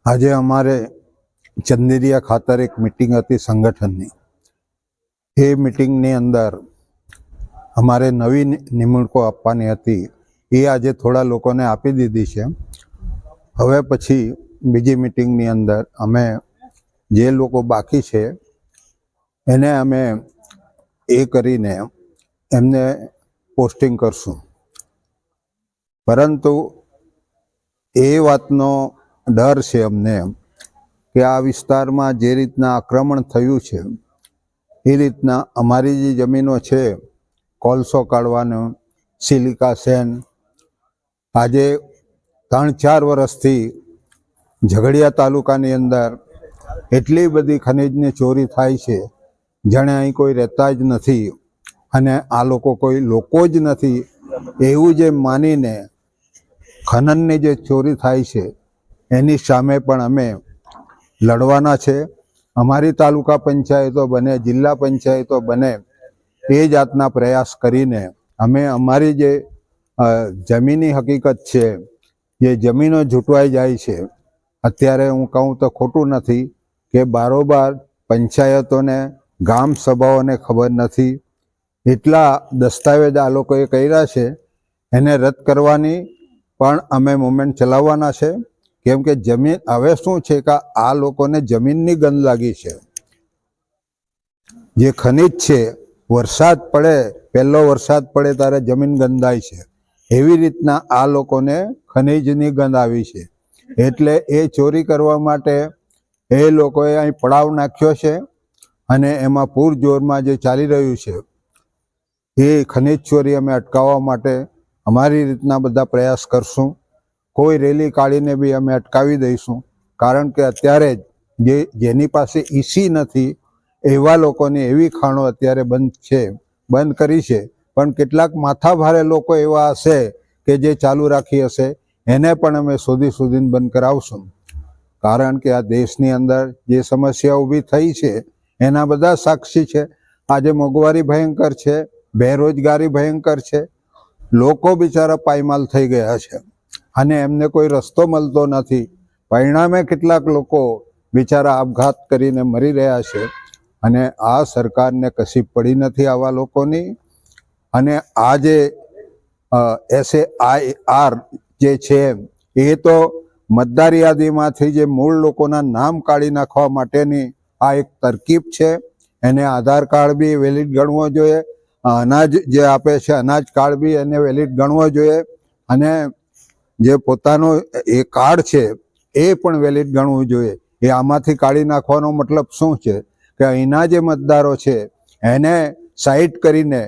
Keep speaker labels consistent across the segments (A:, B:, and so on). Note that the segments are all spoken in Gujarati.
A: આજે અમાरे ચંદેરિયા ખાતર એક મીટિંગ હતી સંગઠનની। એ મીટિંગની અંદર અમારે નવી નિમણૂકો આપવાની હતી, એ આજે થોડા લોકોને આપી દીધી છે। હવે પછી બીજી મીટિંગની અંદર અમે જે લોકો બાકી છે એને અમે એ કરીને એમને પોસ્ટિંગ કરશું। પરંતુ એ વાતનો ડર છે અમને કે આ વિસ્તારમાં જે રીતના આક્રમણ થયું છે એ રીતના અમારી જે જમીનો છે, કોલસો કાઢવાનું, સિલિકા સેન, આજે 3-4 વર્ષથી ઝઘડિયા તાલુકાની અંદર એટલી બધી ખનીજની ચોરી થાય છે, જાણે અહીં કોઈ રહેતા જ નથી અને આ કોઈ લોકો જ નથી એવું જે માનીને ખનનની જે ચોરી થાય છે એની સામે પણ અમે લડવાના છે। અમારી તાલુકા પંચાયતો બને, જિલ્લા પંચાયતો બને, એ જાતના પ્રયાસ કરીને અમે અમારી જે જમીની હકીકત છે, જે જમીનો ઝૂંટવાઈ જાય છે, અત્યારે હું કહું તો ખોટું નથી કે બારોબાર પંચાયતોને, ગામ સભાઓને ખબર નથી, એટલા દસ્તાવેજ આ લોકોએ કર્યા છે, એને રદ કરવાની પણ અમે મુવમેન્ટ ચલાવવાના છે। કેમ કે જમીન હવે શું છે કે આ લોકોને જમીનની ગંધ લાગી છે। જે ખનીજ છે, વરસાદ પડે, પહેલો વરસાદ પડે ત્યારે જમીન ગંધાય છે, એવી રીતના આ લોકોને ખનીજની ગંધ આવી છે। એટલે એ ચોરી કરવા માટે એ લોકોએ અહીં પડાવ નાખ્યો છે અને એમાં પૂરજોરમાં જે ચાલી રહ્યું છે એ ખનીજ ચોરી અમે અટકાવવા માટે અમારી રીતના બધા પ્રયાસ કરશું। કોઈ રેલી કાઢીને બી અમે અટકાવી દઈશું, કારણ કે અત્યારે જ જેની પાસે ઈસી નથી એવા લોકોની એવી ખાણો અત્યારે બંધ કરી છે, પણ કેટલાક માથાભારે લોકો એવા હશે કે જે ચાલુ રાખી હશે, એને પણ અમે શોધીને બંધ કરાવશું। કારણ કે આ દેશની અંદર જે સમસ્યા ઊભી થઈ છે એના બધા સાક્ષી છે। આજે મોંઘવારી ભયંકર છે, બેરોજગારી ભયંકર છે, લોકો બિચારા પાયમાલ થઈ ગયા છે અને એમને કોઈ રસ્તો મળતો નથી। પરિણામે કેટલાક લોકો બિચારા આપઘાત કરીને મરી રહ્યા છે અને આ સરકારને કશી પડી નથી આવા લોકોની। અને આ જે SAIR જે છે એ તો મતદાર યાદીમાંથી જે મૂળ લોકોના નામ કાઢી નાખવા માટેની આ એક તરકીબ છે। એને આધાર કાર્ડ બી વેલિડ ગણવો જોઈએ, અનાજ જે આપે છે અનાજ કાર્ડ બી એને વેલિડ ગણવો જોઈએ, અને જે પોતાનું એ કાર્ડ છે એ પણ વેલિડ ગણવું જોઈએ। એ આમાંથી કાઢી નાખવાનો મતલબ શું છે કે અહીંના જે મતદારો છે એને સાઇટ કરીને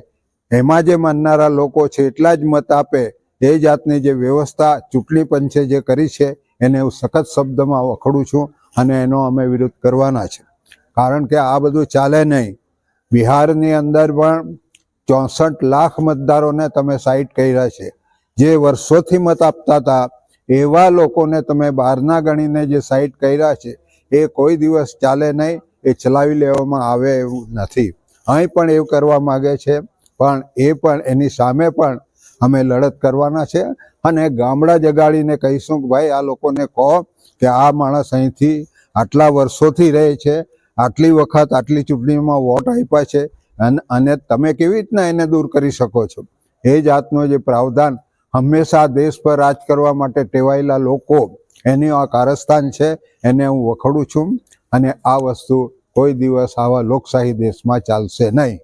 A: એમાં જે માનનારા લોકો છે એટલા જ મત આપે, એ જાતની જે વ્યવસ્થા ચૂંટણી પંચે જે કરી છે એને હું સખત શબ્દમાં વખોડું છું અને એનો અમે વિરોધ કરવાના છે। કારણ કે આ બધું ચાલે નહીં। બિહારની અંદર પણ 64 લાખ મતદારોને તમે સાઇટ કર્યા છે। જે વર્ષોથી મત આપતા હતા એવા લોકોને તમે બહારના ગણીને જે સાઇટ કર્યા છે એ કોઈ દિવસ ચાલે નહીં, એ ચલાવી લેવામાં આવે એવું નથી। અહીં પણ એવું કરવા માગે છે, પણ એ પણ એની સામે પણ અમે લડત કરવાના છે અને ગામડા જગાડીને કહીશું કે ભાઈ આ લોકોને કહો કે આ માણસ અહીંથી આટલા વર્ષોથી રહે છે, આટલી વખત આટલી ચૂંટણીમાં વોટ આપ્યા છે અને તમે કેવી રીતના એને દૂર કરી શકો છો? એ જાતનો જે પ્રાવધાન હંમેશા દેશ પર રાજ કરવા માટે ટેવાયેલા લોકો એની આ કારસ્તાન છે, એને હું વખોડું છું અને આ વસ્તુ કોઈ દિવસ આવા લોકશાહી દેશમાં ચાલશે નહીં।